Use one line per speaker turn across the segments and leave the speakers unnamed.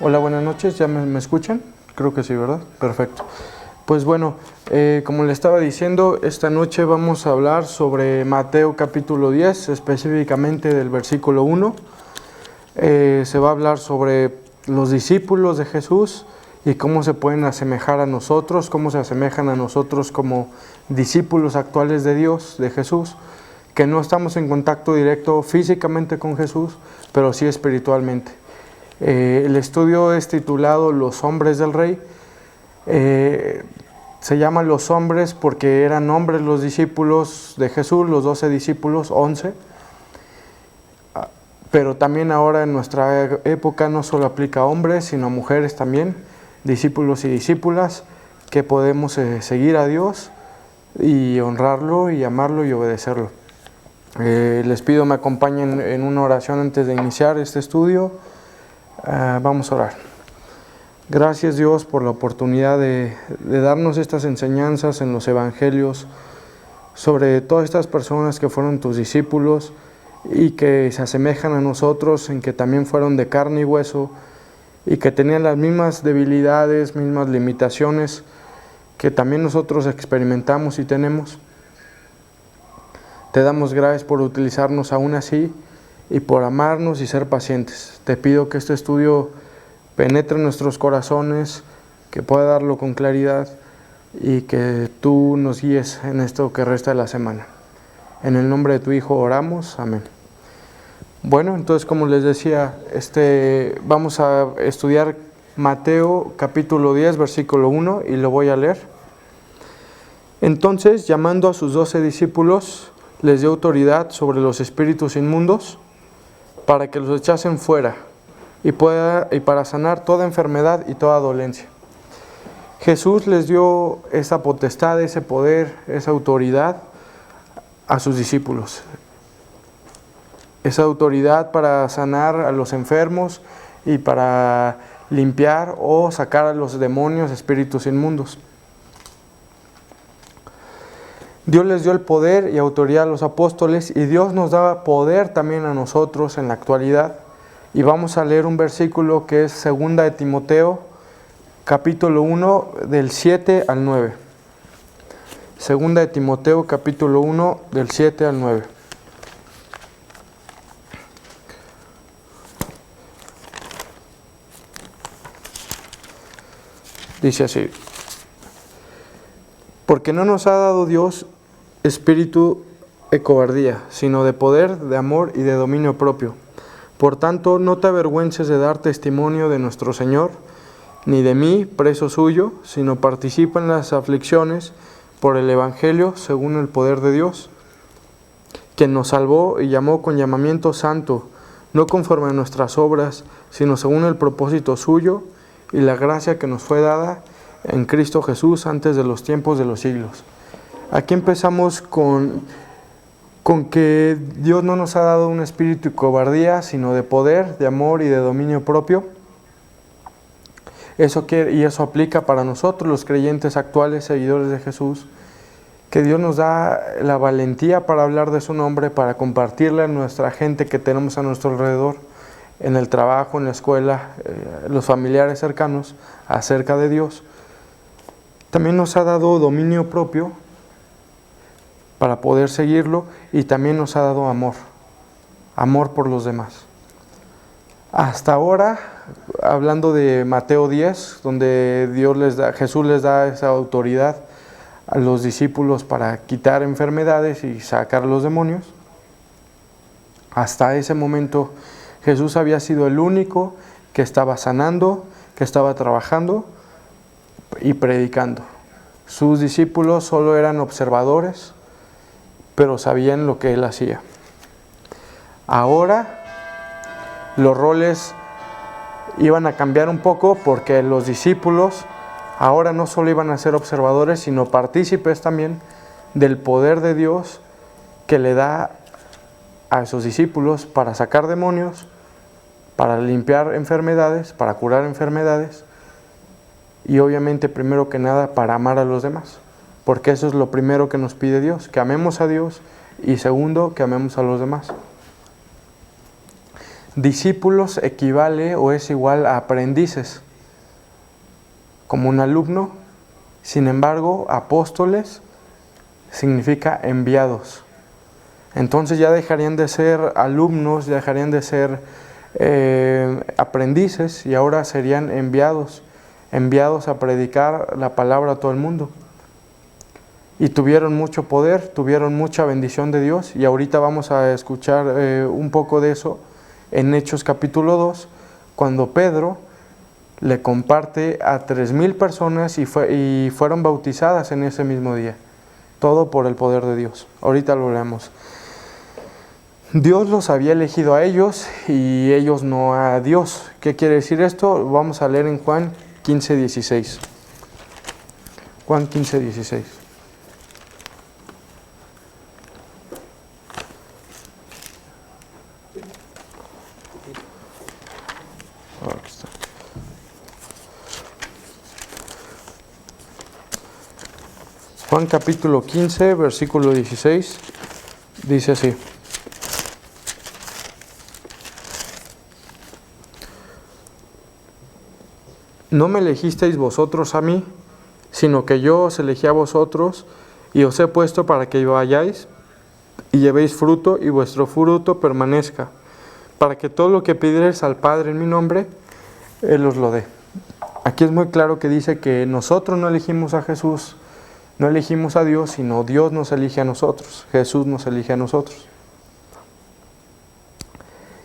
Hola, buenas noches, ¿ya me escuchan? Creo que sí, ¿verdad? Perfecto. Pues bueno, como le estaba diciendo, esta noche vamos a hablar sobre Mateo capítulo 10, específicamente del versículo 1. Se va a hablar sobre los discípulos de Jesús y cómo se pueden asemejar a nosotros, cómo se asemejan a nosotros como discípulos actuales de Dios, de Jesús, que no estamos en contacto directo físicamente con Jesús, pero sí espiritualmente. El estudio es titulado Los hombres del Rey. Se llaman los hombres porque eran hombres los discípulos de Jesús, los 12 discípulos, 11. Pero también ahora en nuestra época no solo aplica a hombres, sino a mujeres también, discípulos y discípulas, que podemos seguir a Dios y honrarlo y amarlo y obedecerlo. Les pido me acompañen en una oración antes de iniciar este estudio. Vamos a orar. Gracias Dios por la oportunidad de darnos estas enseñanzas en los evangelios sobre todas estas personas que fueron tus discípulos y que se asemejan a nosotros en que también fueron de carne y hueso y que tenían las mismas debilidades, mismas limitaciones que también nosotros experimentamos y tenemos. Te damos gracias por utilizarnos aún así y por amarnos y ser pacientes. Te pido que este estudio penetre en nuestros corazones, que pueda darlo con claridad y que tú nos guíes en esto que resta de la semana. En el nombre de tu Hijo oramos, amén. Bueno, entonces como les decía, vamos a estudiar Mateo capítulo 10, versículo 1 y lo voy a leer. Entonces, llamando a sus 12 discípulos, les dio autoridad sobre los espíritus inmundos para que los echasen fuera y para sanar toda enfermedad y toda dolencia. Jesús les dio esa potestad, ese poder, esa autoridad a sus discípulos. Esa autoridad para sanar a los enfermos y para limpiar o sacar a los demonios, espíritus inmundos. Dios les dio el poder y autoridad a los apóstoles y Dios nos da poder también a nosotros en la actualidad. Y vamos a leer un versículo que es 2 de Timoteo, capítulo 1, del 7 al 9. 2 de Timoteo, capítulo 1, del 7 al 9. Dice así: porque no nos ha dado Dios espíritu de cobardía, sino de poder, de amor y de dominio propio. Por tanto, no te avergüences de dar testimonio de nuestro Señor, ni de mí, preso suyo, sino participa en las aflicciones por el Evangelio según el poder de Dios, quien nos salvó y llamó con llamamiento santo, no conforme a nuestras obras, sino según el propósito suyo y la gracia que nos fue dada en Cristo Jesús antes de los tiempos de los siglos. Aquí empezamos con que Dios no nos ha dado un espíritu de cobardía, sino de poder, de amor y de dominio propio. Eso aplica para nosotros, los creyentes actuales, seguidores de Jesús, que Dios nos da la valentía para hablar de su nombre, para compartirle a nuestra gente que tenemos a nuestro alrededor, en el trabajo, en la escuela, los familiares cercanos, acerca de Dios. También nos ha dado dominio propio para poder seguirlo y también nos ha dado amor por los demás. Hasta ahora, hablando de Mateo 10, donde Jesús les da esa autoridad a los discípulos para quitar enfermedades y sacar los demonios, hasta ese momento Jesús había sido el único que estaba sanando, que estaba trabajando y predicando. Sus discípulos solo eran observadores, pero sabían lo que él hacía. Ahora los roles iban a cambiar un poco porque los discípulos ahora no solo iban a ser observadores, sino partícipes también del poder de Dios que le da a esos discípulos para sacar demonios, para limpiar enfermedades, para curar enfermedades y obviamente primero que nada para amar a los demás, porque eso es lo primero que nos pide Dios, que amemos a Dios y segundo, que amemos a los demás. Discípulos equivale o es igual a aprendices, como un alumno. Sin embargo, apóstoles significa enviados. Entonces ya dejarían de ser alumnos, dejarían de ser aprendices y ahora serían enviados a predicar la palabra a todo el mundo. Y tuvieron mucho poder, tuvieron mucha bendición de Dios, y ahorita vamos a escuchar un poco de eso en Hechos capítulo 2, cuando Pedro le comparte a 3,000 personas y fueron bautizadas en ese mismo día. Todo por el poder de Dios. Ahorita lo leemos. Dios los había elegido a ellos y ellos no a Dios. ¿Qué quiere decir esto? Vamos a leer en Juan 15:16. Juan 15:16. Aquí está. Juan capítulo 15, versículo 16, dice así: No me elegisteis vosotros a mí, sino que yo os elegí a vosotros, y os he puesto para que vayáis y llevéis fruto, y vuestro fruto permanezca, para que todo lo que pidiereis al Padre en mi nombre, Él os lo dé. Aquí es muy claro que dice que nosotros no elegimos a Jesús, no elegimos a Dios, sino Dios nos elige a nosotros, Jesús nos elige a nosotros.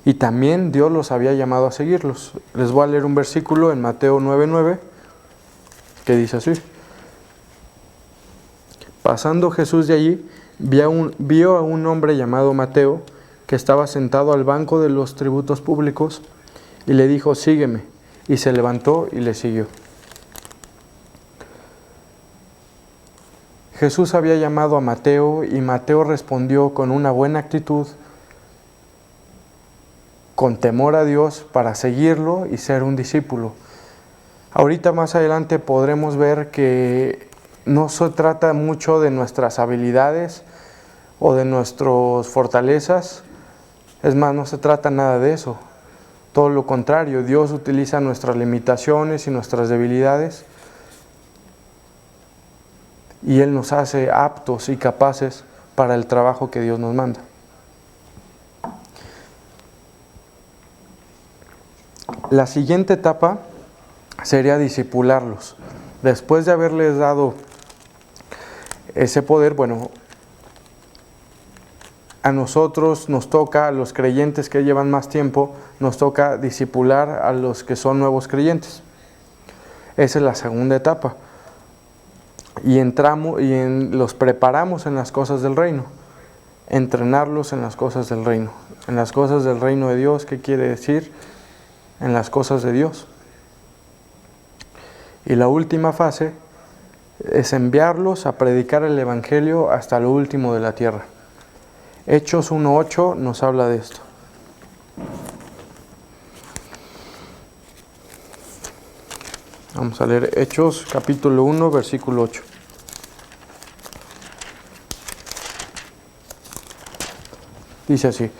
Y también Dios los había llamado a seguirlos. Les voy a leer un versículo en Mateo 9:9, que dice así: Pasando Jesús de allí, vio a un hombre llamado Mateo, que estaba sentado al banco de los tributos públicos, y le dijo: Sígueme. Y se levantó y le siguió. Jesús había llamado a Mateo, y Mateo respondió con una buena actitud, con temor a Dios, para seguirlo y ser un discípulo. Ahorita más adelante podremos ver que no se trata mucho de nuestras habilidades o de nuestras fortalezas. Es más, no se trata nada de eso. Todo lo contrario, Dios utiliza nuestras limitaciones y nuestras debilidades, y Él nos hace aptos y capaces para el trabajo que Dios nos manda. La siguiente etapa sería discipularlos. Después de haberles dado ese poder, bueno, a nosotros nos toca, a los creyentes que llevan más tiempo, nos toca discipular a los que son nuevos creyentes. Esa es la segunda etapa. Y los preparamos en las cosas del reino. Entrenarlos en las cosas del reino. En las cosas del reino de Dios, ¿qué quiere decir? En las cosas de Dios. Y la última fase es enviarlos a predicar el Evangelio hasta lo último de la tierra. Hechos 1:8 nos habla de esto. Vamos a leer Hechos capítulo 1, versículo 8. Dice así: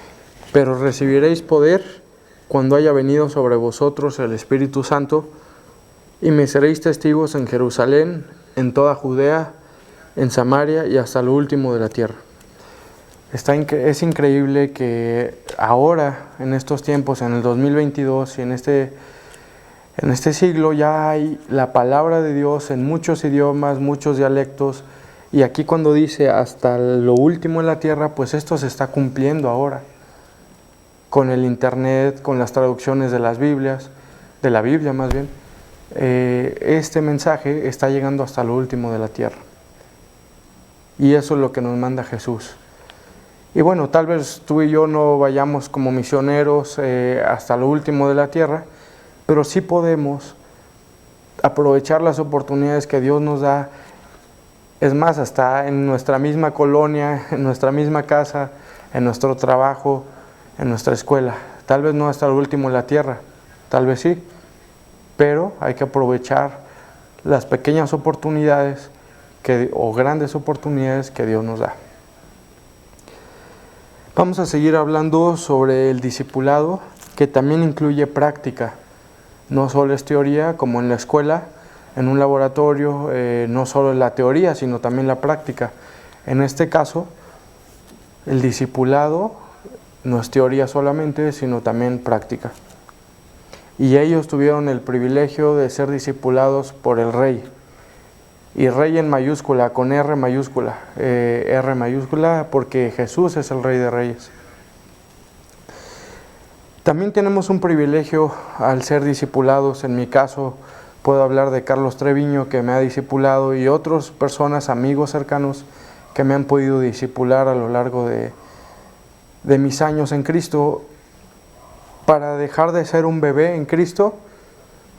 Pero recibiréis poder cuando haya venido sobre vosotros el Espíritu Santo, y me seréis testigos en Jerusalén, en toda Judea, en Samaria y hasta lo último de la tierra. Es increíble que ahora, en estos tiempos, en el 2022 y en este siglo, ya hay la palabra de Dios en muchos idiomas, muchos dialectos, y aquí cuando dice hasta lo último de la tierra, pues esto se está cumpliendo ahora. Con el internet, con las traducciones de las Biblias, de la Biblia más bien, este mensaje está llegando hasta lo último de la tierra. Y eso es lo que nos manda Jesús. Y bueno, tal vez tú y yo no vayamos como misioneros hasta lo último de la tierra, pero sí podemos aprovechar las oportunidades que Dios nos da. Es más, hasta en nuestra misma colonia, en nuestra misma casa, en nuestro trabajo, en nuestra escuela. Tal vez no hasta lo último de la tierra, tal vez sí, pero hay que aprovechar las pequeñas oportunidades o grandes oportunidades que Dios nos da. Vamos a seguir hablando sobre el discipulado que también incluye práctica. No solo es teoría como en la escuela, en un laboratorio, no solo la teoría, sino también la práctica. En este caso, el discipulado no es teoría solamente, sino también práctica. Y ellos tuvieron el privilegio de ser discipulados por el Rey. Y Rey en mayúscula, con R mayúscula. R mayúscula porque Jesús es el Rey de Reyes. También tenemos un privilegio al ser discipulados. En mi caso, puedo hablar de Carlos Treviño, que me ha discipulado, y otras personas, amigos cercanos, que me han podido discipular a lo largo de mis años en Cristo, para dejar de ser un bebé en Cristo,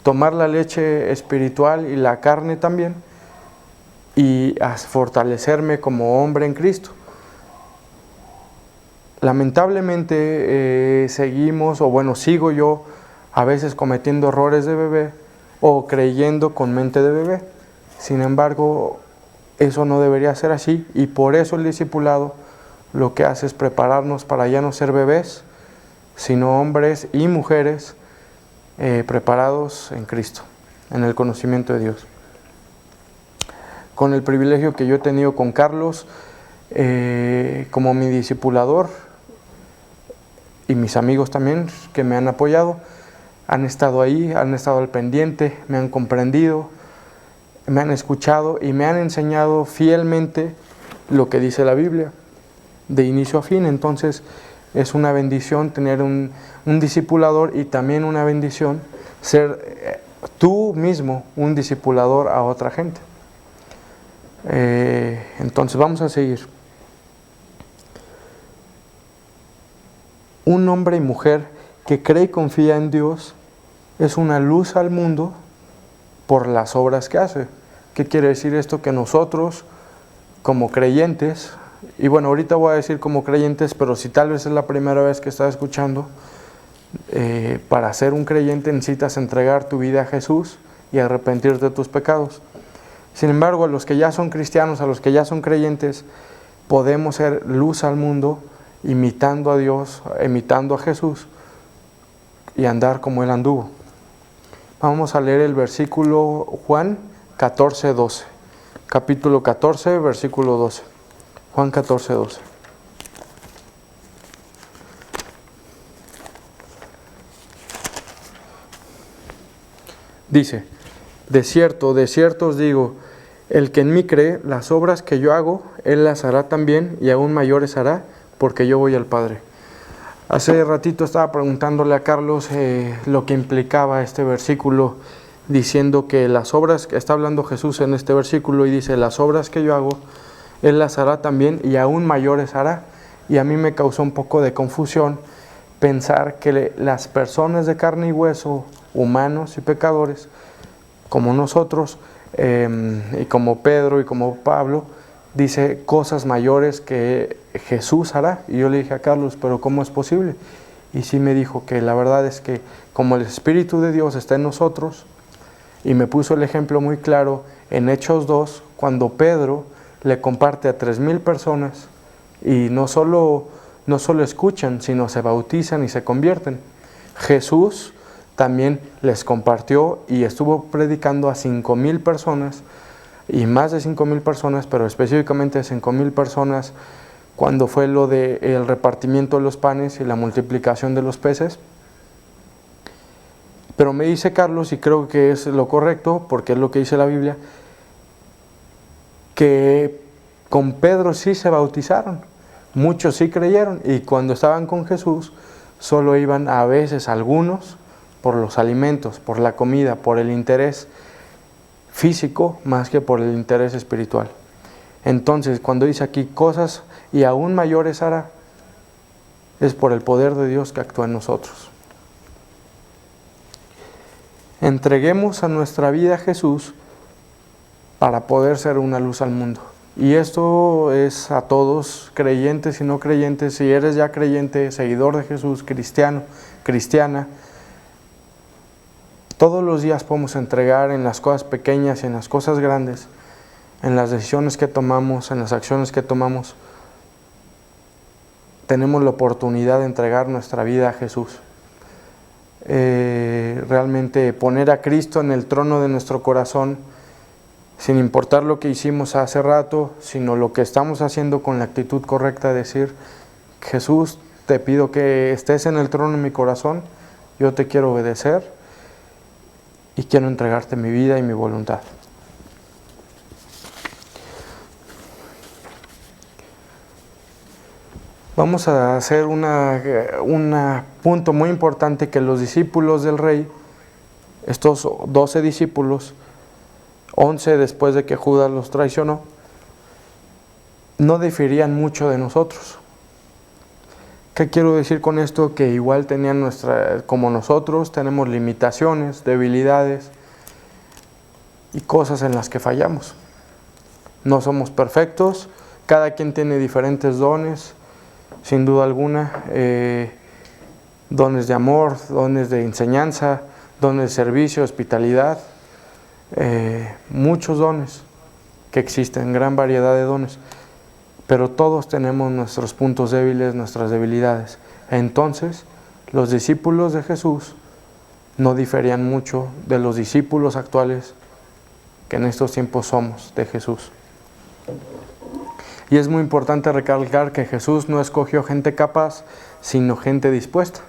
tomar la leche espiritual y la carne también, y a fortalecerme como hombre en Cristo. Lamentablemente sigo yo a veces cometiendo errores de bebé o creyendo con mente de bebé. Sin embargo, eso no debería ser así, y por eso el discipulado lo que hace es prepararnos para ya no ser bebés, sino hombres y mujeres preparados en Cristo, en el conocimiento de Dios. Con el privilegio que yo he tenido con Carlos como mi discipulador, y mis amigos también que me han apoyado, han estado ahí, han estado al pendiente, me han comprendido, me han escuchado y me han enseñado fielmente lo que dice la Biblia, de inicio a fin. Entonces es una bendición tener un discipulador, y también una bendición ser tú mismo un discipulador a otra gente. Entonces vamos a seguir. Un hombre y mujer que cree y confía en Dios es una luz al mundo por las obras que hace. ¿Qué quiere decir esto? Que nosotros, como creyentes, y bueno, ahorita voy a decir como creyentes, pero si tal vez es la primera vez que estás escuchando, para ser un creyente necesitas entregar tu vida a Jesús y arrepentirte de tus pecados. Sin embargo, a los que ya son cristianos, a los que ya son creyentes, podemos ser luz al mundo, imitando a Dios, imitando a Jesús, y andar como Él anduvo. Vamos a leer el versículo Juan 14, 12. Capítulo 14, versículo 12. Juan 14, 12. Dice: de cierto os digo, el que en mí cree, las obras que yo hago, él las hará también, y aún mayores hará, porque yo voy al Padre. Hace ratito estaba preguntándole a Carlos lo que implicaba este versículo, diciendo que las obras, que está hablando Jesús en este versículo, y dice: las obras que yo hago, Él las hará también, y aún mayores hará. Y a mí me causó un poco de confusión pensar que las personas de carne y hueso, humanos y pecadores, como nosotros, y como Pedro y como Pablo, dice cosas mayores que Jesús hará. Y yo le dije a Carlos, pero ¿cómo es posible? Y sí me dijo que la verdad es que como el Espíritu de Dios está en nosotros, y me puso el ejemplo muy claro en Hechos 2, cuando Pedro le comparte a 3,000 personas, y no solo escuchan, sino se bautizan y se convierten. Jesús también les compartió y estuvo predicando a 5,000 personas, y más de 5,000 personas, pero específicamente a 5,000 personas, cuando fue lo del repartimiento de los panes y la multiplicación de los peces. Pero me dice Carlos, y creo que es lo correcto, porque es lo que dice la Biblia, que con Pedro sí se bautizaron, muchos sí creyeron, y cuando estaban con Jesús solo iban a veces algunos por los alimentos, por la comida, por el interés físico más que por el interés espiritual. Entonces, cuando dice aquí cosas y aún mayores hará, es por el poder de Dios que actúa en nosotros. Entreguemos a nuestra vida a Jesús para poder ser una luz al mundo. Y esto es a todos, creyentes y no creyentes. Si eres ya creyente, seguidor de Jesús, cristiano, cristiana, todos los días podemos entregar en las cosas pequeñas y en las cosas grandes, en las decisiones que tomamos, en las acciones que tomamos. Tenemos la oportunidad de entregar nuestra vida a Jesús. realmente poner a Cristo en el trono de nuestro corazón, sin importar lo que hicimos hace rato, sino lo que estamos haciendo con la actitud correcta, decir: Jesús, te pido que estés en el trono de mi corazón, yo te quiero obedecer y quiero entregarte mi vida y mi voluntad. Vamos a hacer un punto muy importante, que los discípulos del Rey, estos 12 discípulos, 11 después de que Judas los traicionó, no diferían mucho de nosotros. ¿Qué quiero decir con esto? Que igual tenían como nosotros, tenemos limitaciones, debilidades y cosas en las que fallamos. No somos perfectos, cada quien tiene diferentes dones, sin duda alguna, dones de amor, dones de enseñanza, dones de servicio, hospitalidad, muchos dones que existen, gran variedad de dones, pero todos tenemos nuestros puntos débiles, nuestras debilidades. Entonces, los discípulos de Jesús no diferían mucho de los discípulos actuales que en estos tiempos somos de Jesús. Y es muy importante recalcar que Jesús no escogió gente capaz, sino gente dispuesta.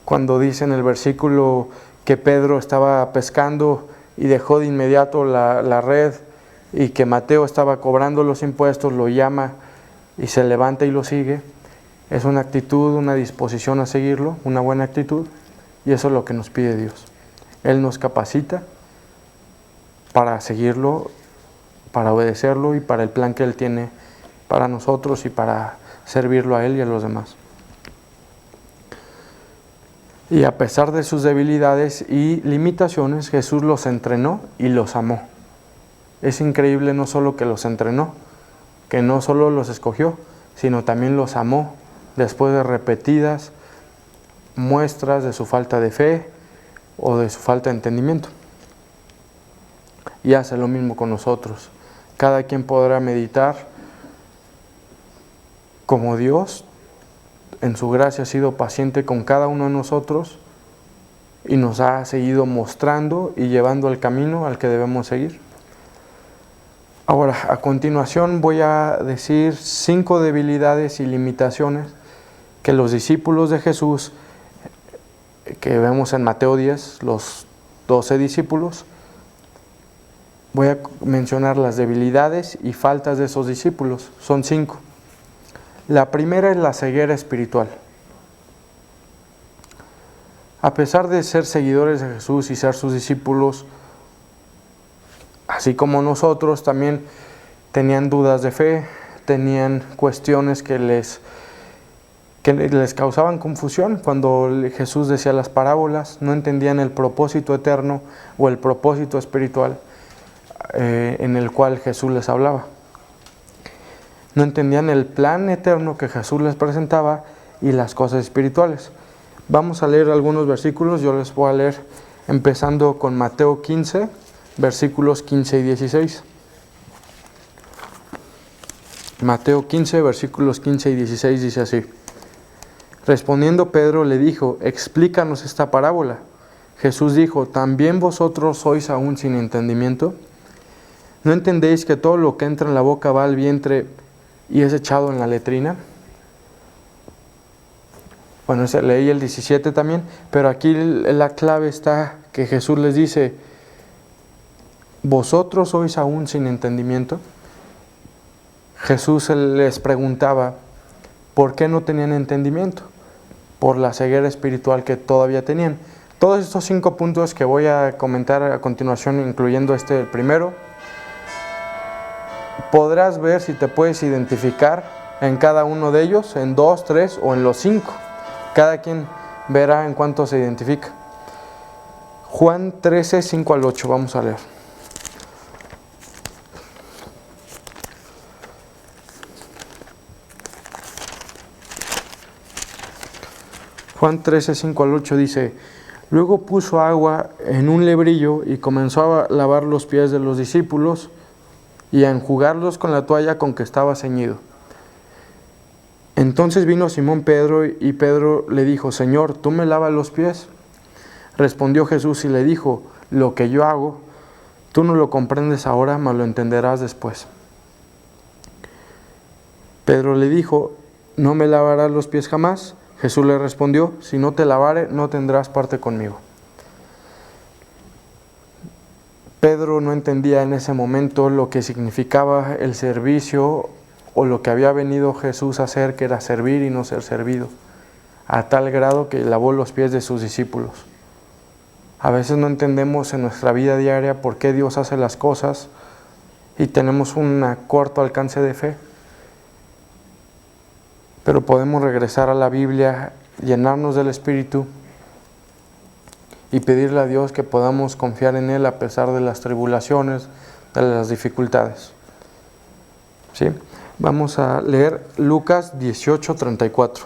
Cuando dice en el versículo que Pedro estaba pescando y dejó de inmediato la red, y que Mateo estaba cobrando los impuestos, lo llama y se levanta y lo sigue, es una actitud, una disposición a seguirlo, una buena actitud, y eso es lo que nos pide Dios. Él nos capacita para seguirlo, para obedecerlo y para el plan que Él tiene para nosotros y para servirlo a Él y a los demás. Y a pesar de sus debilidades y limitaciones, Jesús los entrenó y los amó. Es increíble no solo que los entrenó, que no solo los escogió, sino también los amó después de repetidas muestras de su falta de fe o de su falta de entendimiento. Y hace lo mismo con nosotros. Cada quien podrá meditar como Dios en su gracia ha sido paciente con cada uno de nosotros y nos ha seguido mostrando y llevando al camino al que debemos seguir. Ahora, a continuación voy a decir 5 debilidades y limitaciones que los discípulos de Jesús, que vemos en Mateo 10, los 12 discípulos, voy a mencionar las debilidades y faltas de esos discípulos. Son 5. La primera es la ceguera espiritual. A pesar de ser seguidores de Jesús y ser sus discípulos, así como nosotros, también tenían dudas de fe, tenían cuestiones que les causaban confusión. Cuando Jesús decía las parábolas, no entendían el propósito eterno o el propósito espiritual en el cual Jesús les hablaba. No entendían el plan eterno que Jesús les presentaba y las cosas espirituales. Vamos a leer algunos versículos, yo les voy a leer empezando con Mateo 15, versículos 15 y 16. Mateo 15, versículos 15 y 16 dice así: Respondiendo Pedro le dijo: explícanos esta parábola. Jesús dijo: ¿también vosotros sois aún sin entendimiento? ¿No entendéis que todo lo que entra en la boca va al vientre y es echado en la letrina? Bueno, leí el 17 también, pero aquí la clave está que Jesús les dice: ¿vosotros sois aún sin entendimiento? Jesús les preguntaba por qué no tenían entendimiento, por la ceguera espiritual que todavía tenían. Todos estos 5 puntos que voy a comentar a continuación, incluyendo el primero, podrás ver si te puedes identificar en cada uno de ellos, en 2, 3 o en los 5. Cada quien verá en cuánto se identifica. Juan 13, 5 al 8, vamos a leer. Juan 13, 5 al 8 dice: Luego puso agua en un lebrillo y comenzó a lavar los pies de los discípulos y a enjugarlos con la toalla con que estaba ceñido. Entonces vino Simón Pedro y Pedro le dijo: Señor, ¿tú me lavas los pies? Respondió Jesús y le dijo: lo que yo hago, tú no lo comprendes ahora, mas lo entenderás después. Pedro le dijo: ¿no me lavarás los pies jamás? Jesús le respondió: si no te lavare, no tendrás parte conmigo. Pedro no entendía en ese momento lo que significaba el servicio o lo que había venido Jesús a hacer, que era servir y no ser servido, a tal grado que lavó los pies de sus discípulos. A veces no entendemos en nuestra vida diaria por qué Dios hace las cosas y tenemos un corto alcance de fe. Pero podemos regresar a la Biblia, llenarnos del Espíritu y pedirle a Dios que podamos confiar en Él a pesar de las tribulaciones, de las dificultades. ¿Sí? Vamos a leer Lucas 18:34.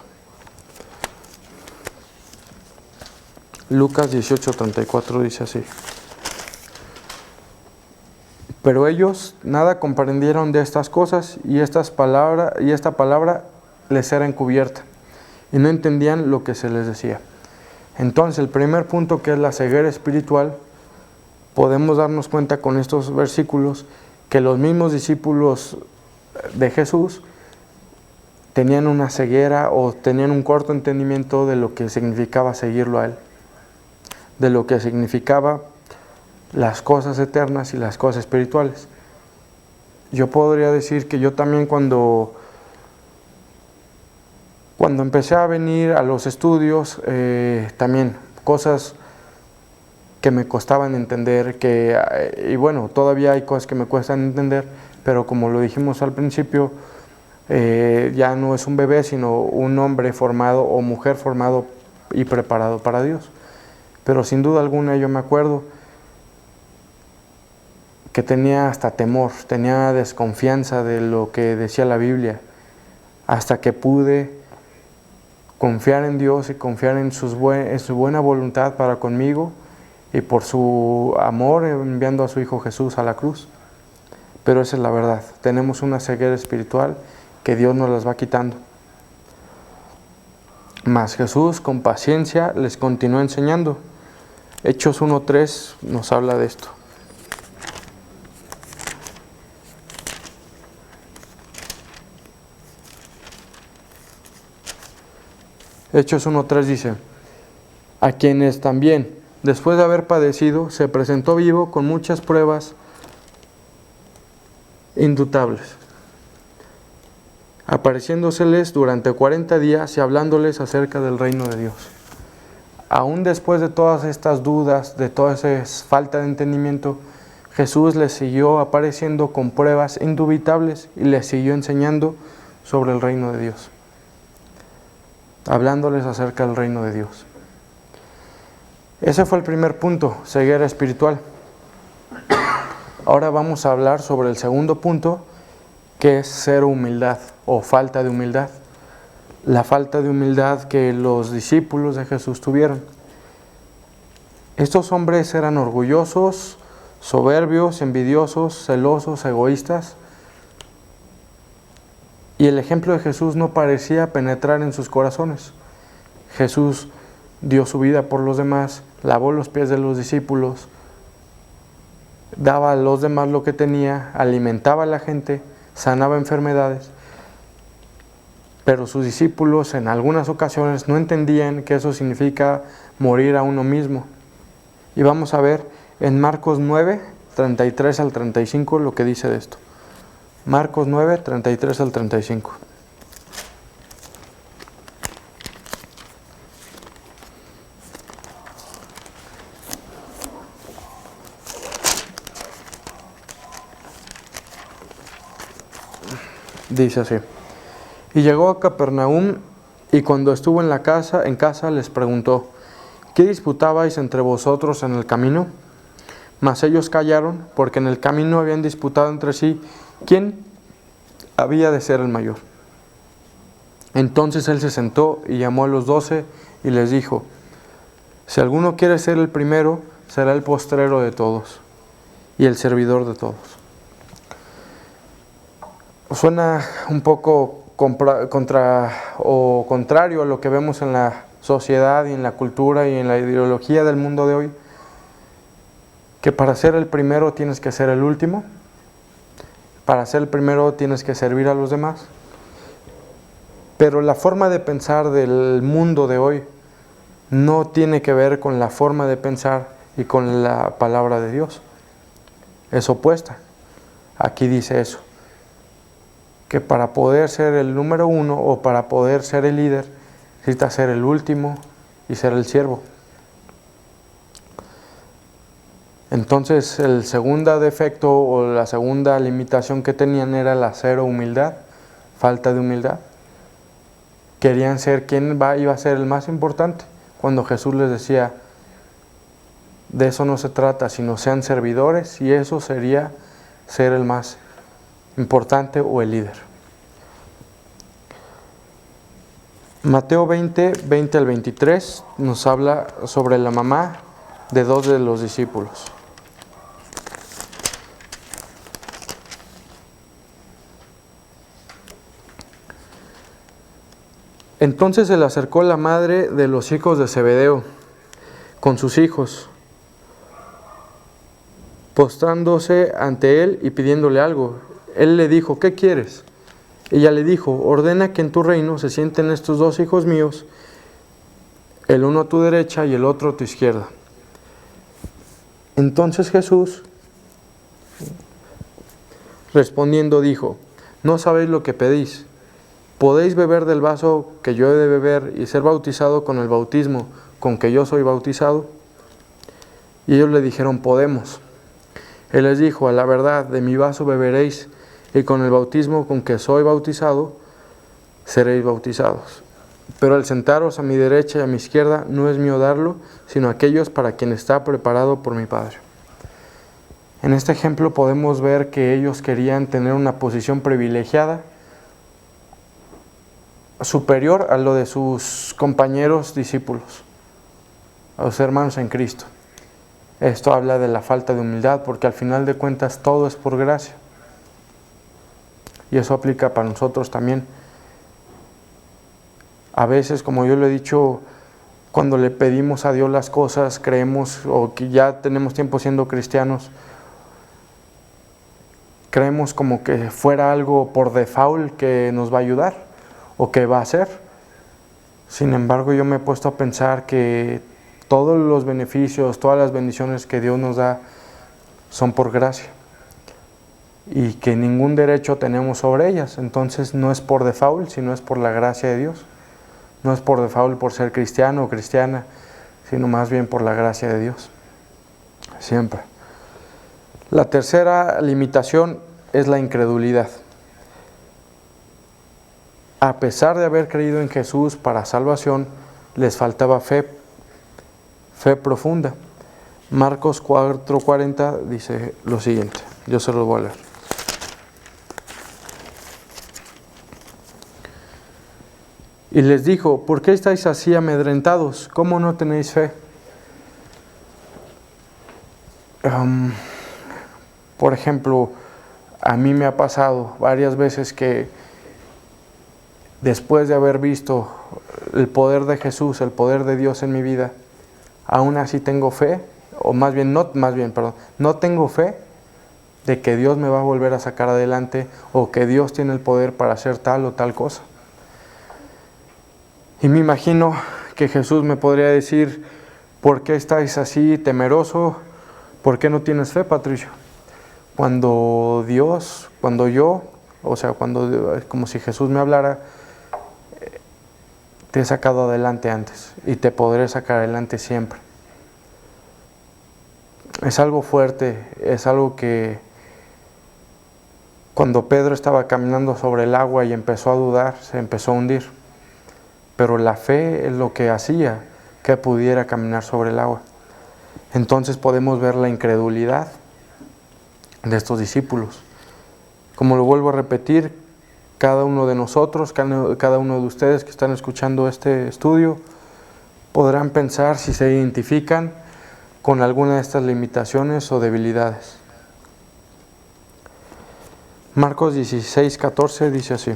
Lucas 18:34 dice así: pero ellos nada comprendieron de estas cosas, y esta palabra les era encubierta, y no entendían lo que se les decía. Entonces, el primer punto, que es la ceguera espiritual, podemos darnos cuenta con estos versículos que los mismos discípulos de Jesús tenían una ceguera o tenían un corto entendimiento de lo que significaba seguirlo a Él, de lo que significaba las cosas eternas y las cosas espirituales. Yo podría decir que yo también cuando empecé a venir a los estudios, también cosas que me costaban entender, y bueno, todavía hay cosas que me cuestan entender, pero como lo dijimos al principio, ya no es un bebé, sino un hombre formado o mujer formado y preparado para Dios. Pero sin duda alguna yo me acuerdo que tenía hasta temor, tenía desconfianza de lo que decía la Biblia, hasta que pude confiar en Dios y confiar en su buena voluntad para conmigo, y por su amor enviando a su Hijo Jesús a la cruz. Pero esa es la verdad, tenemos una ceguera espiritual que Dios nos las va quitando. Mas Jesús con paciencia les continuó enseñando. Hechos 1:3 nos habla de esto. Hechos 1:3 dice: a quienes también, después de haber padecido, se presentó vivo con muchas pruebas indubitables, apareciéndoseles durante 40 días y hablándoles acerca del reino de Dios. Aún después de todas estas dudas, de toda esa falta de entendimiento, Jesús les siguió apareciendo con pruebas indubitables y les siguió enseñando sobre el reino de Dios, hablándoles acerca del reino de Dios. Ese fue el primer punto, ceguera espiritual. Ahora vamos a hablar sobre el segundo punto, que es cero humildad o falta de humildad. La falta de humildad que los discípulos de Jesús tuvieron. Estos hombres eran orgullosos, soberbios, envidiosos, celosos, egoístas. Y el ejemplo de Jesús no parecía penetrar en sus corazones. Jesús dio su vida por los demás, lavó los pies de los discípulos, daba a los demás lo que tenía, alimentaba a la gente, sanaba enfermedades. Pero sus discípulos en algunas ocasiones no entendían que eso significa morir a uno mismo. Y vamos a ver en Marcos 9, 33 al 35 lo que dice de esto. Marcos 9, 33 al 35. Dice así: y llegó a Capernaum, y cuando estuvo en casa les preguntó: ¿qué disputabais entre vosotros en el camino? Mas ellos callaron, porque en el camino habían disputado entre sí quién había de ser el mayor. Entonces él se sentó y llamó a los 12 y les dijo: si alguno quiere ser el primero, será el postrero de todos y el servidor de todos. Suena un poco contrario a lo que vemos en la sociedad y en la cultura y en la ideología del mundo de hoy, que para ser el primero tienes que ser el último, para ser el primero tienes que servir a los demás. Pero la forma de pensar del mundo de hoy no tiene que ver con la forma de pensar y con la palabra de Dios. Es opuesta. Aquí dice eso, que para poder ser el número uno o para poder ser el líder, necesitas ser el último y ser el siervo. Entonces el segundo defecto o la segunda limitación que tenían era la cero humildad, falta de humildad. Querían ser quién iba a ser el más importante, cuando Jesús les decía, de eso no se trata, sino sean servidores, y eso sería ser el más importante o el líder. Mateo 20, 20 al 23 nos habla sobre la mamá de dos de los discípulos. Entonces se le acercó la madre de los hijos de Zebedeo con sus hijos, postrándose ante él y pidiéndole algo. Él le dijo, ¿qué quieres? Ella le dijo, ordena que en tu reino se sienten estos dos hijos míos, el uno a tu derecha y el otro a tu izquierda. Entonces Jesús, respondiendo, dijo, no sabéis lo que pedís. ¿Podéis beber del vaso que yo he de beber y ser bautizado con el bautismo con que yo soy bautizado? Y ellos le dijeron, podemos. Él les dijo, a la verdad, de mi vaso beberéis, y con el bautismo con que soy bautizado, seréis bautizados. Pero el sentaros a mi derecha y a mi izquierda no es mío darlo, sino aquellos para quien está preparado por mi Padre. En este ejemplo podemos ver que ellos querían tener una posición privilegiada, superior a lo de sus compañeros discípulos, a los hermanos en Cristo. Esto habla de la falta de humildad, porque al final de cuentas todo es por gracia. Y eso aplica para nosotros también. A veces, como yo lo he dicho, cuando le pedimos a Dios las cosas, creemos, o que ya tenemos tiempo siendo cristianos, creemos como que fuera algo por default que nos va a ayudar o que va a hacer. Sin embargo, yo me he puesto a pensar que todos los beneficios, todas las bendiciones que Dios nos da son por gracia y que ningún derecho tenemos sobre ellas. Entonces no es por default, sino es por la gracia de Dios. No es por default por ser cristiano o cristiana, sino más bien por la gracia de Dios. Siempre. La tercera limitación es la incredulidad. A pesar de haber creído en Jesús para salvación, les faltaba fe profunda. Marcos 4:40 dice lo siguiente, yo se lo voy a leer. Y les dijo, ¿por qué estáis así amedrentados? ¿Cómo no tenéis fe? Por ejemplo, a mí me ha pasado varias veces que después de haber visto el poder de Jesús, el poder de Dios en mi vida, aún así tengo fe, o no tengo fe de que Dios me va a volver a sacar adelante o que Dios tiene el poder para hacer tal o tal cosa. Y me imagino que Jesús me podría decir, ¿por qué estáis así temeroso? ¿Por qué no tienes fe, Patricio? Cuando como si Jesús me hablara, te he sacado adelante antes y te podré sacar adelante siempre. Es algo fuerte, es algo que cuando Pedro estaba caminando sobre el agua y empezó a dudar, se empezó a hundir. Pero la fe es lo que hacía que pudiera caminar sobre el agua. Entonces podemos ver la incredulidad de estos discípulos. Como lo vuelvo a repetir, cada uno de nosotros, cada uno de ustedes que están escuchando este estudio, podrán pensar si se identifican con alguna de estas limitaciones o debilidades. Marcos 16:14 dice así.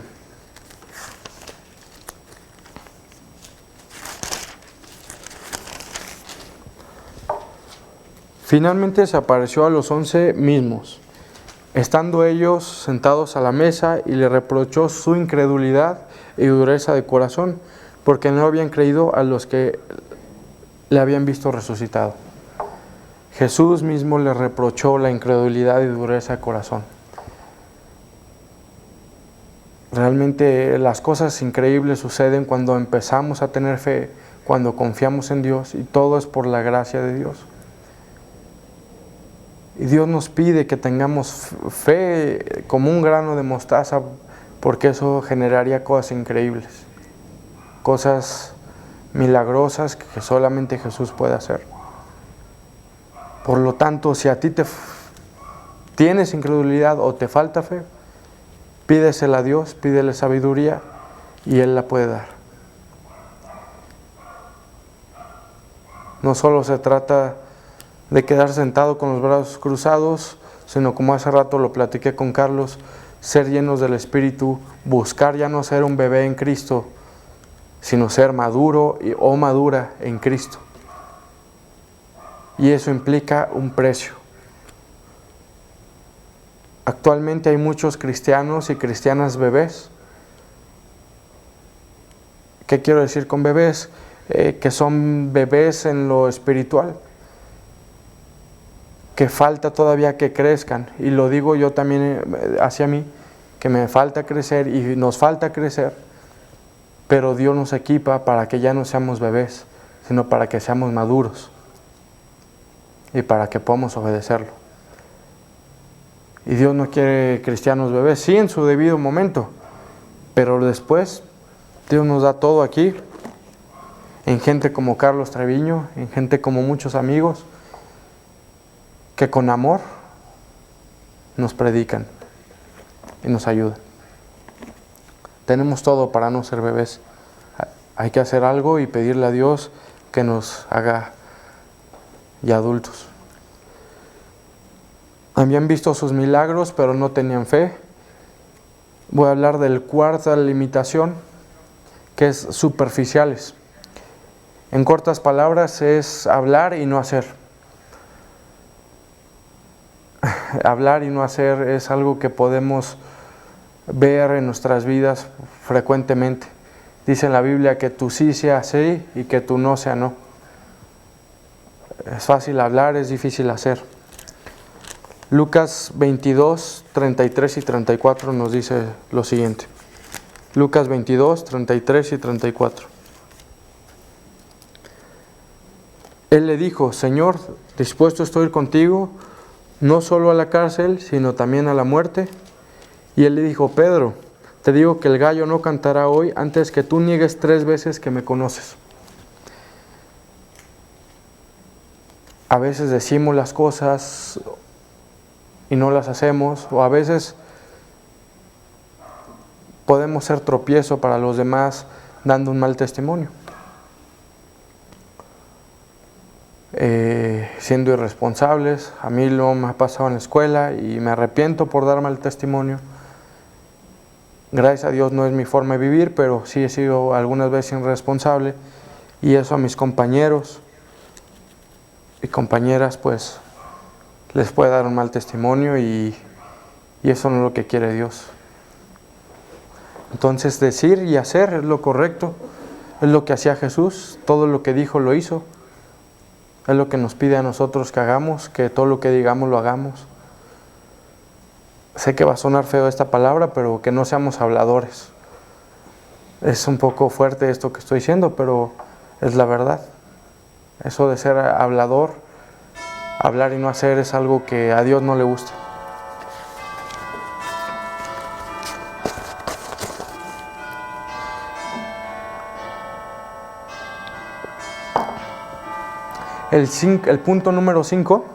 Finalmente se apareció a los 11 mismos, estando ellos sentados a la mesa, y le reprochó su incredulidad y dureza de corazón, porque no habían creído a los que le habían visto resucitado. Jesús mismo le reprochó la incredulidad y dureza de corazón. Realmente las cosas increíbles suceden cuando empezamos a tener fe, cuando confiamos en Dios, y todo es por la gracia de Dios. Y Dios nos pide que tengamos fe como un grano de mostaza, porque eso generaría cosas increíbles, cosas milagrosas que solamente Jesús puede hacer. Por lo tanto, si a ti tienes incredulidad o te falta fe, pídesela a Dios, pídele sabiduría y Él la puede dar. No solo se trata de quedar sentado con los brazos cruzados, sino, como hace rato lo platiqué con Carlos, ser llenos del Espíritu, buscar ya no ser un bebé en Cristo, sino ser maduro o madura en Cristo. Y eso implica un precio. Actualmente hay muchos cristianos y cristianas bebés. ¿Qué quiero decir con bebés? Que son bebés en lo espiritual, que falta todavía que crezcan, y lo digo yo también hacia mí, que me falta crecer y nos falta crecer, pero Dios nos equipa para que ya no seamos bebés, sino para que seamos maduros y para que podamos obedecerlo. Y Dios no quiere cristianos bebés, sí, en su debido momento, pero después Dios nos da todo aquí, en gente como Carlos Treviño, en gente como muchos amigos, que con amor nos predican y nos ayudan. Tenemos todo para no ser bebés. Hay que hacer algo y pedirle a Dios que nos haga ya adultos. Habían visto sus milagros, pero no tenían fe. Voy a hablar del cuarta limitación, que es superficiales. En cortas palabras, es hablar y no hacer. Hablar y no hacer es algo que podemos ver en nuestras vidas frecuentemente. Dice en la Biblia que tu sí sea sí y que tu no sea no. Es fácil hablar, es difícil hacer. Lucas 22, 33 y 34 nos dice lo siguiente. Lucas 22, 33 y 34. Él le dijo: Señor, dispuesto estoy a ir contigo, no solo a la cárcel, sino también a la muerte. Y él le dijo: Pedro, te digo que el gallo no cantará hoy antes que tú niegues 3 veces que me conoces. A veces decimos las cosas y no las hacemos, o a veces podemos ser tropiezo para los demás dando un mal testimonio, siendo irresponsables. A mí lo me ha pasado en la escuela y me arrepiento por dar mal testimonio. Gracias a Dios no es mi forma de vivir, pero sí he sido algunas veces irresponsable, y eso a mis compañeros y compañeras pues les puede dar un mal testimonio, y eso no es lo que quiere Dios. Entonces decir y hacer es lo correcto, es lo que hacía Jesús, todo lo que dijo lo hizo. Es lo que nos pide a nosotros que hagamos, que todo lo que digamos lo hagamos. Sé que va a sonar feo esta palabra, pero que no seamos habladores. Es un poco fuerte esto que estoy diciendo, pero es la verdad. Eso de ser hablador, hablar y no hacer, es algo que a Dios no le gusta. El punto número 5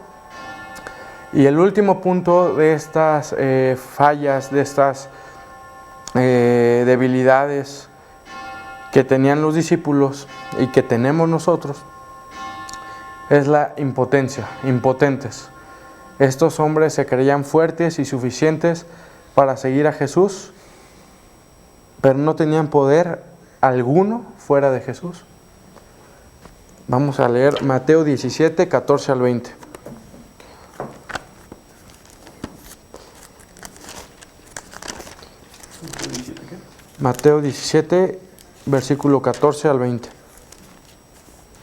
y el último punto de estas fallas, de estas debilidades que tenían los discípulos y que tenemos nosotros, es la impotencia, impotentes. Estos hombres se creían fuertes y suficientes para seguir a Jesús, pero no tenían poder alguno fuera de Jesús. Vamos a leer Mateo 17, 14 al 20. Mateo 17, versículo 14 al 20.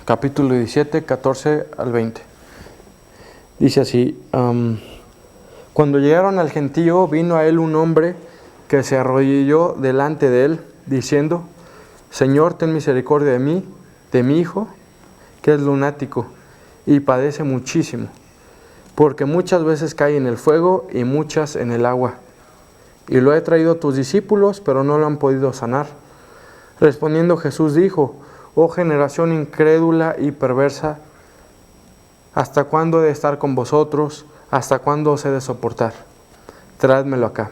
Capítulo 17, 14 al 20. Dice así: cuando llegaron al gentío, vino a él un hombre que se arrodilló delante de él, diciendo: Señor, ten misericordia de mí, de mi hijo, que es lunático, y padece muchísimo, porque muchas veces cae en el fuego y muchas en el agua. Y lo he traído a tus discípulos, pero no lo han podido sanar. Respondiendo Jesús dijo: Oh generación incrédula y perversa, ¿hasta cuándo he de estar con vosotros? ¿Hasta cuándo os he de soportar? Traédmelo acá.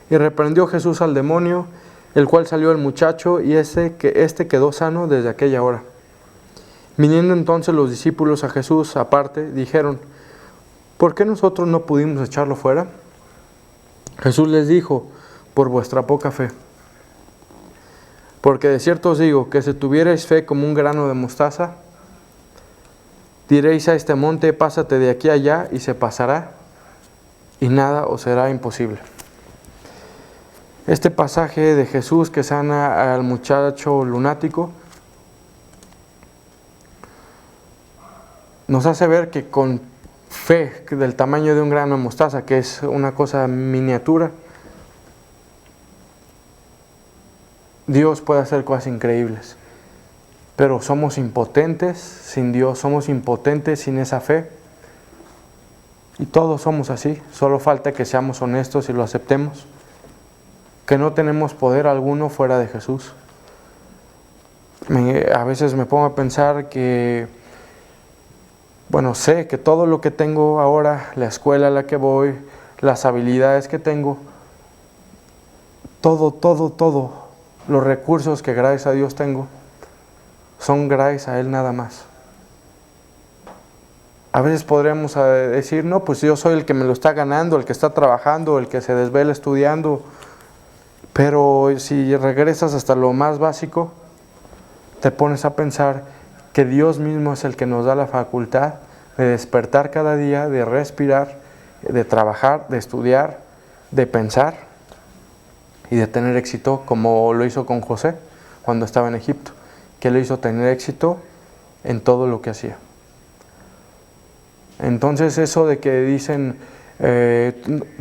Y reprendió Jesús al demonio, el cual salió del muchacho, y este quedó sano desde aquella hora. Viniendo entonces los discípulos a Jesús aparte, dijeron: ¿por qué nosotros no pudimos echarlo fuera? Jesús les dijo: por vuestra poca fe. Porque de cierto os digo que si tuvierais fe como un grano de mostaza, diréis a este monte: pásate de aquí a allá, y se pasará, y nada os será imposible. Este pasaje de Jesús que sana al muchacho lunático nos hace ver que con fe del tamaño de un grano de mostaza, que es una cosa miniatura, Dios puede hacer cosas increíbles. Pero somos impotentes sin Dios, somos impotentes sin esa fe. Y todos somos así, solo falta que seamos honestos y lo aceptemos. Que no tenemos poder alguno fuera de Jesús. A veces me pongo a pensar que, sé que todo lo que tengo ahora, la escuela a la que voy, las habilidades que tengo, todo, los recursos que gracias a Dios tengo, son gracias a Él nada más. A veces podríamos decir: no, pues yo soy el que me lo está ganando, el que está trabajando, el que se desvela estudiando. Pero si regresas hasta lo más básico, te pones a pensar que Dios mismo es el que nos da la facultad de despertar cada día, de respirar, de trabajar, de estudiar, de pensar y de tener éxito, como lo hizo con José cuando estaba en Egipto, que lo hizo tener éxito en todo lo que hacía. Entonces eso de que dicen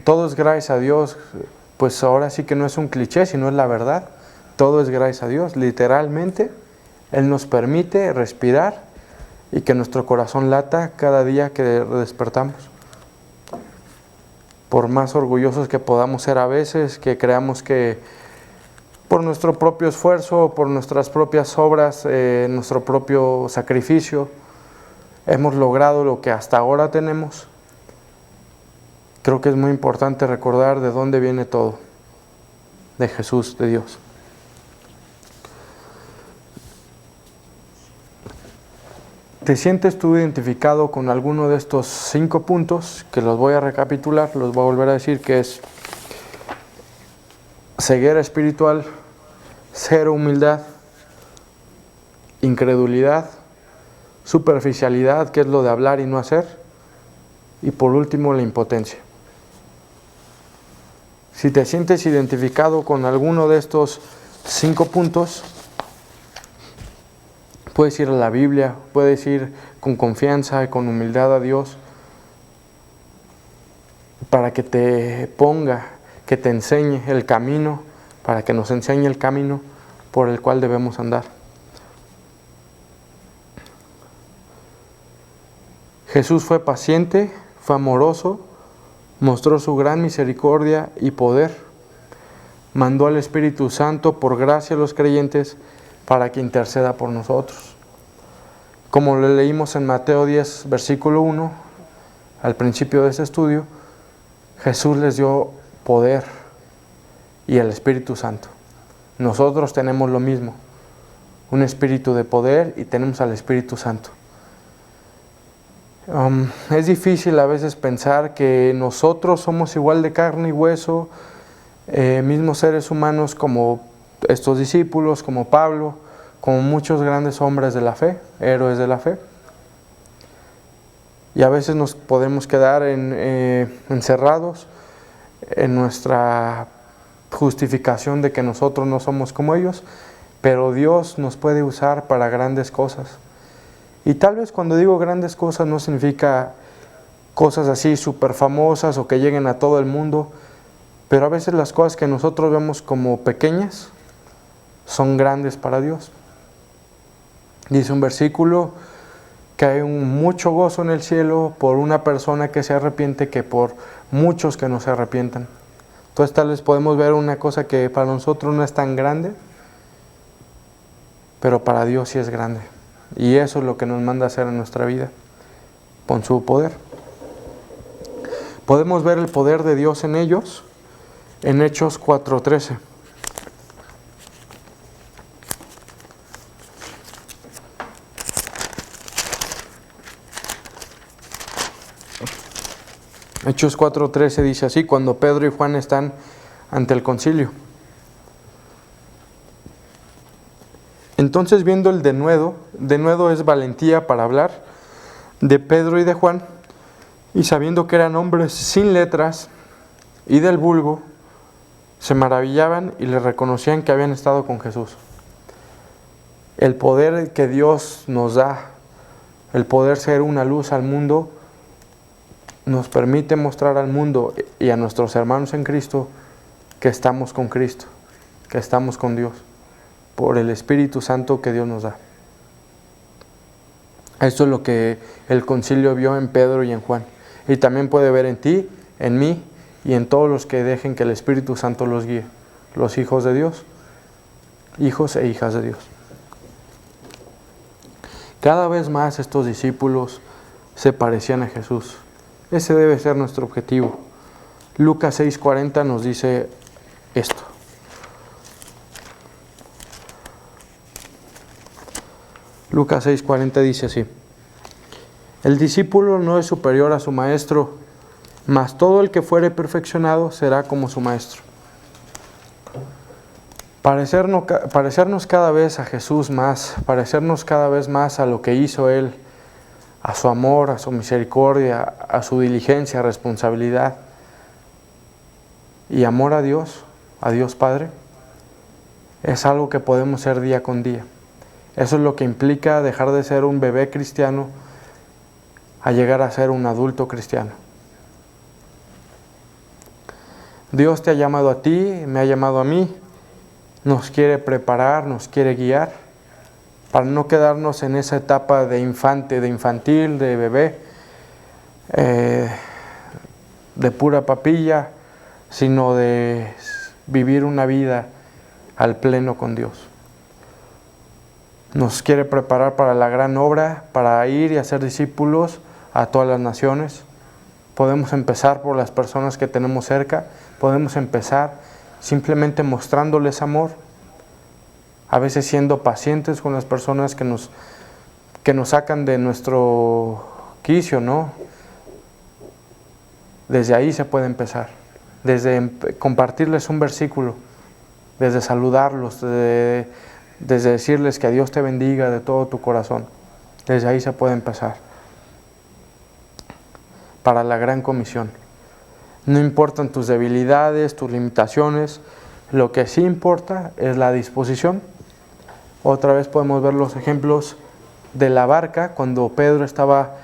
todo es gracias a Dios, pues ahora sí que no es un cliché, sino es la verdad. Todo es gracias a Dios, literalmente. Él nos permite respirar y que nuestro corazón lata cada día que despertamos. Por más orgullosos que podamos ser a veces, que creamos que por nuestro propio esfuerzo, por nuestras propias obras, nuestro propio sacrificio, hemos logrado lo que hasta ahora tenemos, creo que es muy importante recordar de dónde viene todo. De Jesús, de Dios. ¿Te sientes tú identificado con alguno de estos 5 puntos? Que los voy a recapitular, los voy a volver a decir, que es ceguera espiritual, cero humildad, incredulidad, superficialidad, que es lo de hablar y no hacer, y por último la impotencia. Si te sientes identificado con alguno de estos 5 puntos, puedes ir a la Biblia, puedes ir con confianza y con humildad a Dios para que te ponga, que te enseñe el camino, para que nos enseñe el camino por el cual debemos andar. Jesús fue paciente, fue amoroso, mostró su gran misericordia y poder. Mandó al Espíritu Santo por gracia a los creyentes para que interceda por nosotros. Como lo leímos en Mateo 10, versículo 1, al principio de este estudio, Jesús les dio poder y el Espíritu Santo. Nosotros tenemos lo mismo, un espíritu de poder, y tenemos al Espíritu Santo. Es difícil a veces pensar que nosotros somos igual de carne y hueso, mismos seres humanos como estos discípulos, como Pablo, como muchos grandes hombres de la fe, héroes de la fe. Y a veces nos podemos quedar encerrados en nuestra justificación de que nosotros no somos como ellos, pero Dios nos puede usar para grandes cosas. Y tal vez cuando digo grandes cosas no significa cosas así súper famosas o que lleguen a todo el mundo, pero a veces las cosas que nosotros vemos como pequeñas son grandes para Dios. Dice un versículo que hay mucho gozo en el cielo por una persona que se arrepiente que por muchos que no se arrepientan. Entonces tal vez podemos ver una cosa que para nosotros no es tan grande, pero para Dios sí es grande. Y eso es lo que nos manda a hacer en nuestra vida, con su poder. Podemos ver el poder de Dios en ellos, en Hechos 4:13. Hechos 4:13 dice así, cuando Pedro y Juan están ante el concilio. Entonces viendo el denuedo es valentía para hablar, de Pedro y de Juan, y sabiendo que eran hombres sin letras y del vulgo, se maravillaban y les reconocían que habían estado con Jesús. El poder que Dios nos da, el poder ser una luz al mundo, nos permite mostrar al mundo y a nuestros hermanos en Cristo que estamos con Cristo, que estamos con Dios, por el Espíritu Santo que Dios nos da. Esto es lo que el concilio vio en Pedro y en Juan. Y también puede ver en ti, en mí y en todos los que dejen que el Espíritu Santo los guíe. Los hijos de Dios, hijos e hijas de Dios. Cada vez más estos discípulos se parecían a Jesús. Ese debe ser nuestro objetivo. Lucas 6:40 nos dice esto. Lucas 6:40 dice así: el discípulo no es superior a su maestro, mas todo el que fuere perfeccionado será como su maestro. Parecernos cada vez a Jesús más, parecernos cada vez más a lo que hizo Él, a su amor, a su misericordia, a su diligencia, responsabilidad y amor a Dios Padre, es algo que podemos ser día con día. Eso es lo que implica dejar de ser un bebé cristiano a llegar a ser un adulto cristiano. Dios te ha llamado a ti, me ha llamado a mí, nos quiere preparar, nos quiere guiar, para no quedarnos en esa etapa de infante, de infantil, de bebé, de pura papilla, sino de vivir una vida al pleno con Dios. Nos quiere preparar para la gran obra, para ir y hacer discípulos a todas las naciones. Podemos empezar por las personas que tenemos cerca, podemos empezar simplemente mostrándoles amor, a veces siendo pacientes con las personas que nos sacan de nuestro quicio, ¿no? Desde ahí se puede empezar, desde compartirles un versículo, desde saludarlos, desde decirles que Dios te bendiga de todo tu corazón. Desde ahí se puede empezar para la gran comisión. No importan tus debilidades, tus limitaciones, lo que sí importa es la disposición. Otra vez podemos ver los ejemplos de la barca cuando Pedro estaba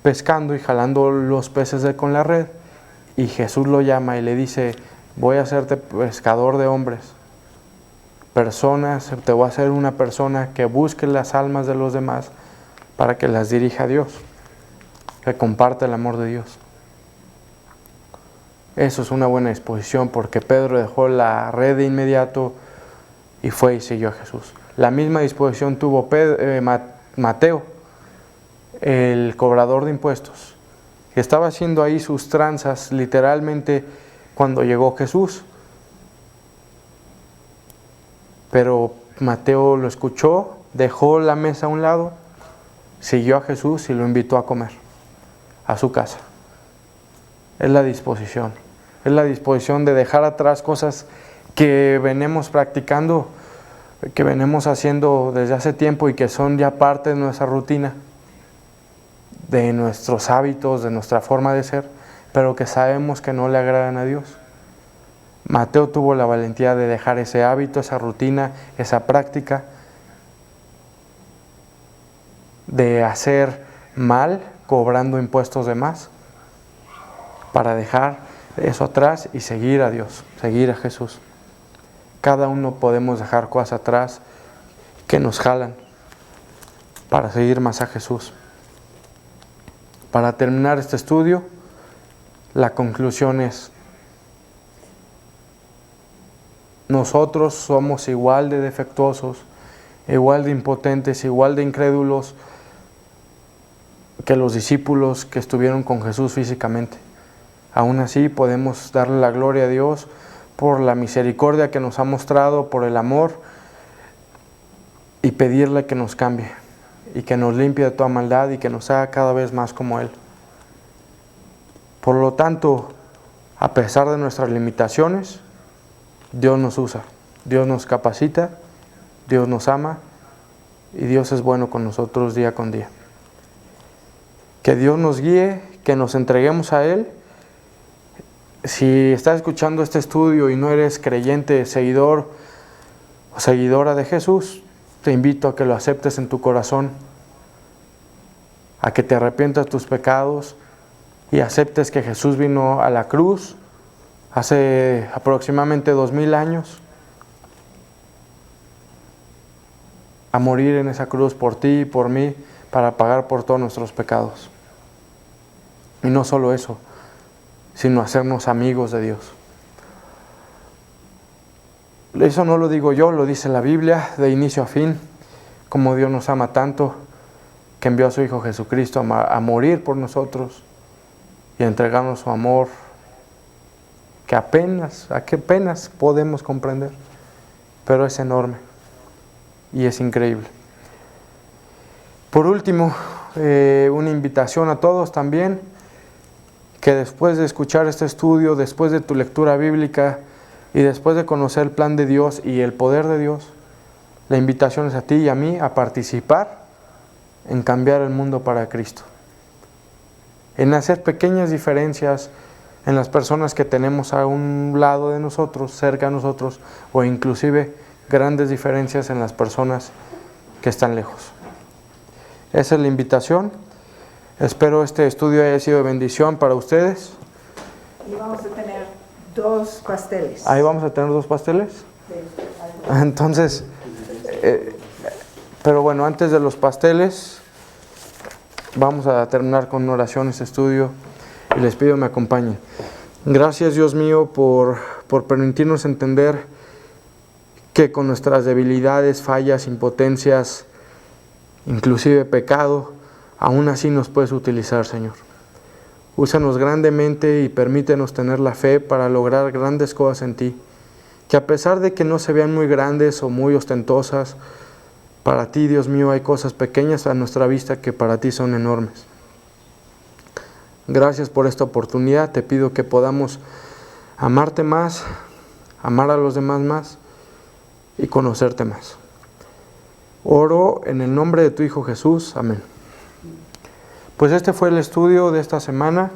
pescando y jalando los peces con la red y Jesús lo llama y le dice: voy a hacerte pescador de hombres, personas, te voy a hacer una persona que busque las almas de los demás para que las dirija a Dios, que comparte el amor de Dios. Eso es una buena disposición, porque Pedro dejó la red de inmediato y fue y siguió a Jesús. La misma disposición tuvo Mateo, el cobrador de impuestos, que estaba haciendo ahí sus tranzas literalmente cuando llegó Jesús. Pero Mateo lo escuchó, dejó la mesa a un lado, siguió a Jesús y lo invitó a comer a su casa. Es la disposición de dejar atrás cosas que venimos practicando, que venimos haciendo desde hace tiempo y que son ya parte de nuestra rutina, de nuestros hábitos, de nuestra forma de ser, pero que sabemos que no le agradan a Dios. Mateo tuvo la valentía de dejar ese hábito, esa rutina, esa práctica de hacer mal cobrando impuestos de más, para dejar eso atrás y seguir a Dios, seguir a Jesús. Cada uno podemos dejar cosas atrás que nos jalan para seguir más a Jesús. Para terminar este estudio, la conclusión es: nosotros somos igual de defectuosos, igual de impotentes, igual de incrédulos que los discípulos que estuvieron con Jesús físicamente. Aún así podemos darle la gloria a Dios por la misericordia que nos ha mostrado, por el amor, y pedirle que nos cambie y que nos limpie de toda maldad y que nos haga cada vez más como Él. Por lo tanto, a pesar de nuestras limitaciones, Dios nos usa, Dios nos capacita, Dios nos ama y Dios es bueno con nosotros día con día. Que Dios nos guíe, que nos entreguemos a Él. Si estás escuchando este estudio y no eres creyente, seguidor o seguidora de Jesús, te invito a que lo aceptes en tu corazón, a que te arrepientas de tus pecados y aceptes que Jesús vino a la cruz hace aproximadamente 2000 años a morir en esa cruz por ti y por mí, para pagar por todos nuestros pecados. Y no solo eso, sino hacernos amigos de Dios. Eso no lo digo yo, lo dice la Biblia de inicio a fin, como Dios nos ama tanto, que envió a su Hijo Jesucristo a morir por nosotros y a entregarnos su amor, que apenas podemos comprender, pero es enorme y es increíble. Por último, una invitación a todos también, que después de escuchar este estudio, después de tu lectura bíblica y después de conocer el plan de Dios y el poder de Dios, la invitación es a ti y a mí a participar en cambiar el mundo para Cristo, en hacer pequeñas diferencias en las personas que tenemos a un lado de nosotros, cerca de nosotros, o inclusive grandes diferencias en las personas que están lejos. Esa es la invitación. Espero este estudio haya sido de bendición para ustedes.
Y vamos a tener 2 pasteles.
Ahí vamos a tener 2 pasteles.
Sí.
Entonces, pero bueno, antes de los pasteles, vamos a terminar con una oración este estudio y les pido que me acompañen. Gracias, Dios mío, por permitirnos entender que con nuestras debilidades, fallas, impotencias, inclusive pecado, aún así nos puedes utilizar, Señor. Úsanos grandemente y permítenos tener la fe para lograr grandes cosas en ti, que a pesar de que no se vean muy grandes o muy ostentosas, para ti, Dios mío, hay cosas pequeñas a nuestra vista que para ti son enormes. Gracias por esta oportunidad. Te pido que podamos amarte más, amar a los demás más y conocerte más. Oro en el nombre de tu Hijo Jesús. Amén. Pues este fue el estudio de esta semana.